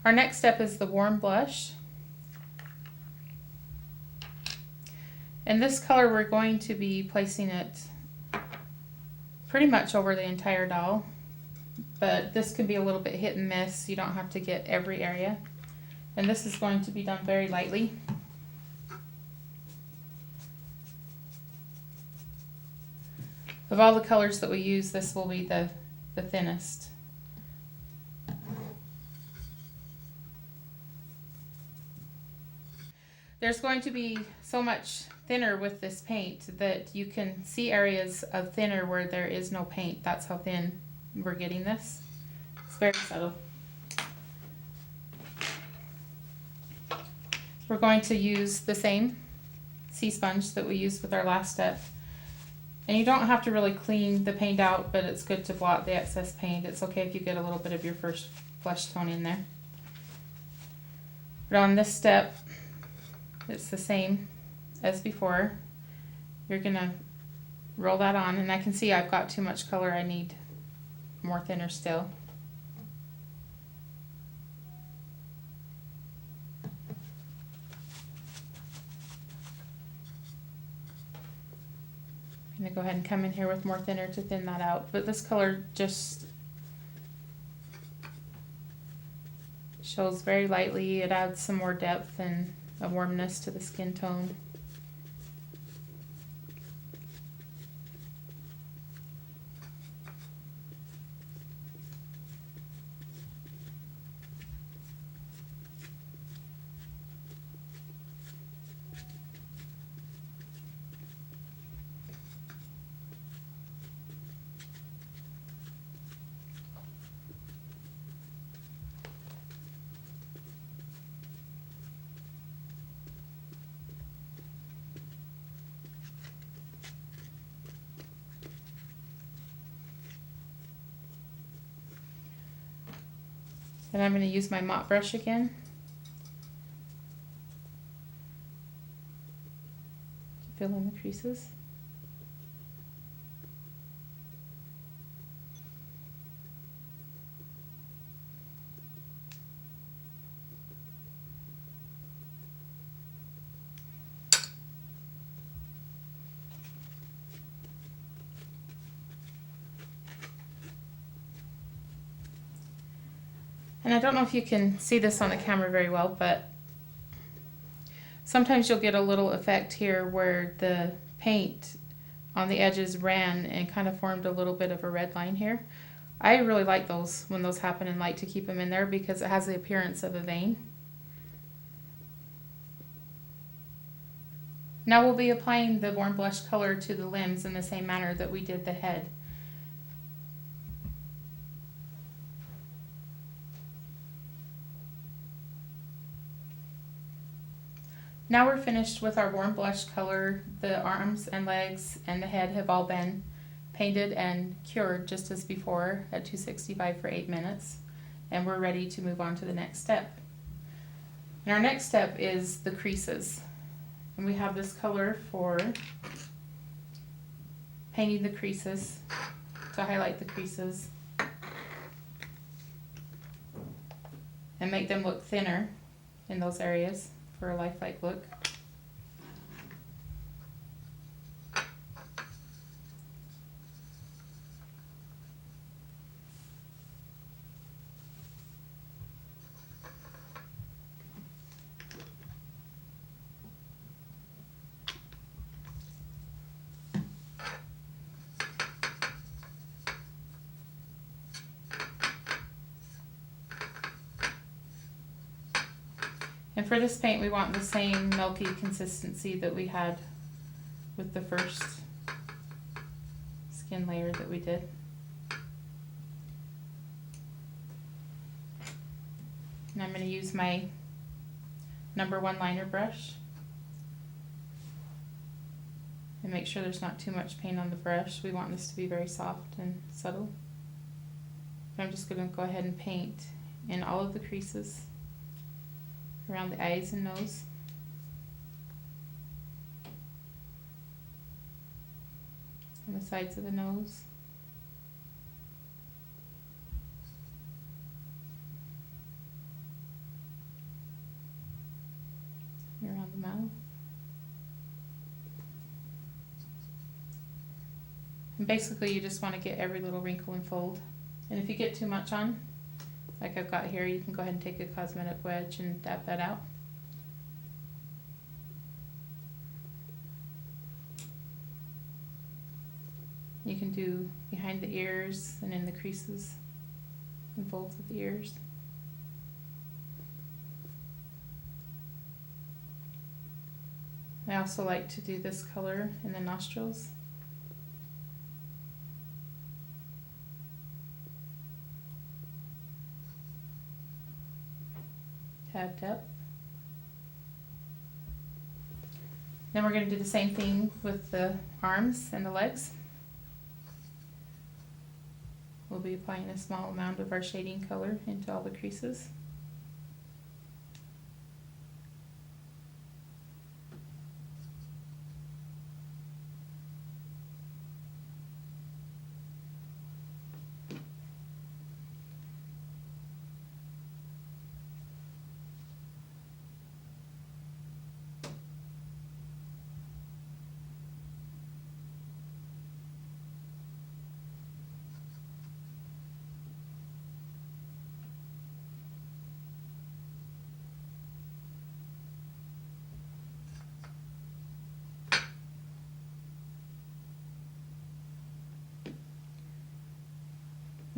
Our next step is the warm blush. And this color, we're going to be placing it pretty much over the entire doll, but this can be a little bit hit and miss. You don't have to get every area. And this is going to be done very lightly. Of all the colors that we use, this will be the thinnest. There's going to be so much thinner with this paint that you can see areas of thinner where there is no paint. That's how thin we're getting this. It's very subtle. We're going to use the same sea sponge that we used with our last step. And you don't have to really clean the paint out, but it's good to blot the excess paint. It's okay if you get a little bit of your first flesh tone in there. But on this step, it's the same as before. You're gonna roll that on, and I can see I've got too much color. I need more thinner still. I'm gonna go ahead and come in here with more thinner to thin that out, but this color just shows very lightly. It adds some more depth and a warmness to the skin tone. And I'm going to use my mop brush again to fill in the creases. And I don't know if you can see this on the camera very well, but sometimes you'll get a little effect here where the paint on the edges ran and kind of formed a little bit of a red line here. I really like those when those happen and like to keep them in there because it has the appearance of a vein. Now we'll be applying the warm blush color to the limbs in the same manner that we did the head. Now we're finished with our warm blush color. The arms and legs and the head have all been painted and cured just as before at 265 for 8 minutes. And we're ready to move on to the next step. And our next step is the creases. And we have this color for painting the creases, to highlight the creases and make them look thinner in those areas for a lifelike look. And for this paint, we want the same milky consistency that we had with the first skin layer that we did. And I'm going to use my #1 liner brush and make sure there's not too much paint on the brush. We want this to be very soft and subtle. I'm just going to go ahead and paint in all of the creases around the eyes and nose. On the sides of the nose. amount. And basically you just want to get every little wrinkle and fold. And if you get too much on, like I've got here, you can go ahead and take a cosmetic wedge and dab that out. You can do behind the ears and in the creases and folds of the ears. I also like to do this color in the nostrils. Add depth. Then we're going to do the same thing with the arms and the legs. We'll be applying a small amount of our shading color into all the creases.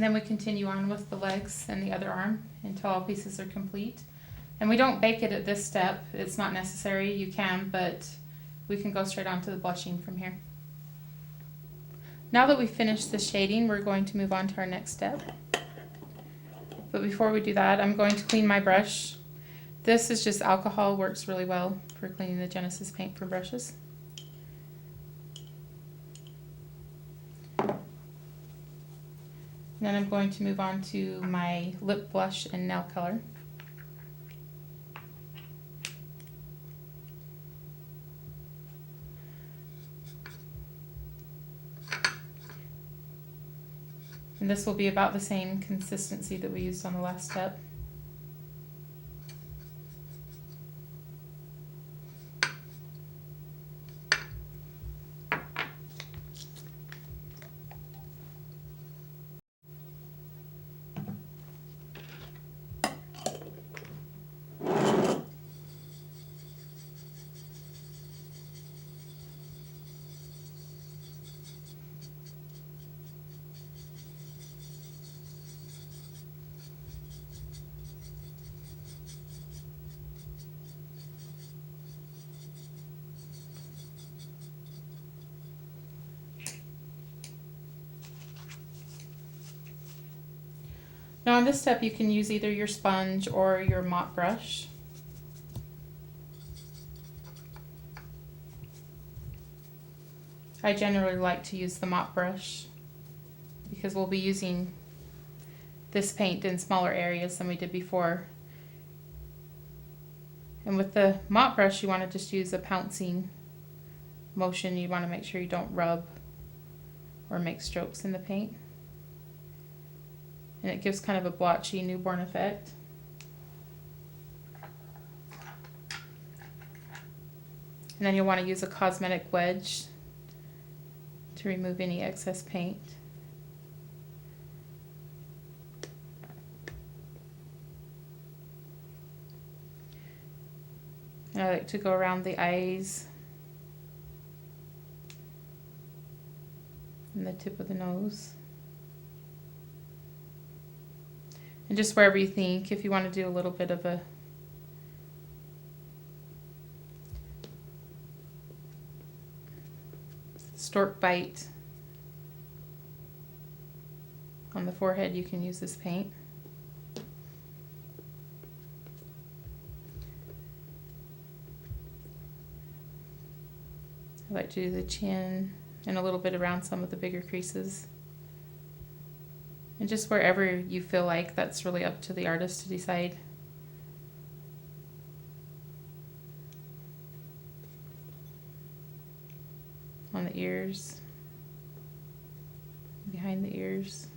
And then we continue on with the legs and the other arm until all pieces are complete. And we don't bake it at this step. It's not necessary. You can, but we can go straight on to the blushing from here. Now that we've finished the shading, we're going to move on to our next step. But before we do that, I'm going to clean my brush. This is just alcohol, works really well for cleaning the Genesis paint from brushes. And then I'm going to move on to my lip blush and nail color. And this will be about the same consistency that we used on the last step. Now on this step you can use either your sponge or your mop brush. I generally like to use the mop brush because we'll be using this paint in smaller areas than we did before. And with the mop brush you want to just use a pouncing motion. You want to make sure you don't rub or make strokes in the paint. And it gives kind of a blotchy newborn effect. And then you'll want to use a cosmetic wedge to remove any excess paint. And I like to go around the eyes and the tip of the nose. And just wherever you think, if you want to do a little bit of a stork bite on the forehead, you can use this paint. I like to do the chin and a little bit around some of the bigger creases. And just wherever you feel like, that's really up to the artist to decide. On the ears, behind the ears.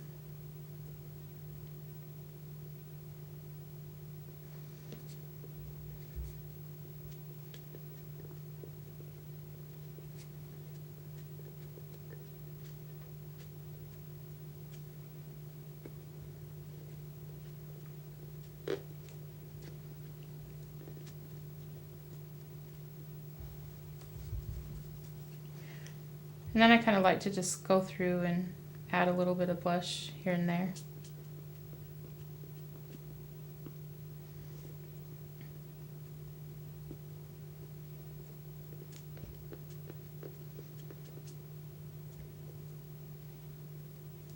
And then I kind of like to just go through and add a little bit of blush here and there.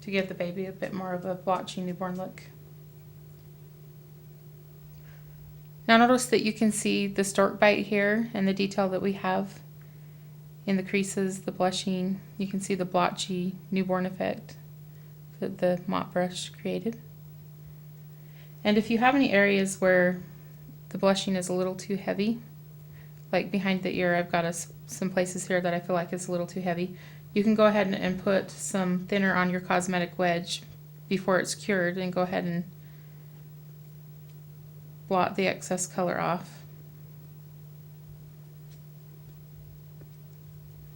To give the baby a bit more of a blotchy newborn look. Now notice that you can see the stork bite here and the detail that we have in the creases, the blushing. You can see the blotchy newborn effect that the mop brush created. And if you have any areas where the blushing is a little too heavy, like behind the ear, I've got some places here that I feel like it's a little too heavy, you can go ahead and put some thinner on your cosmetic wedge before it's cured and go ahead and blot the excess color off.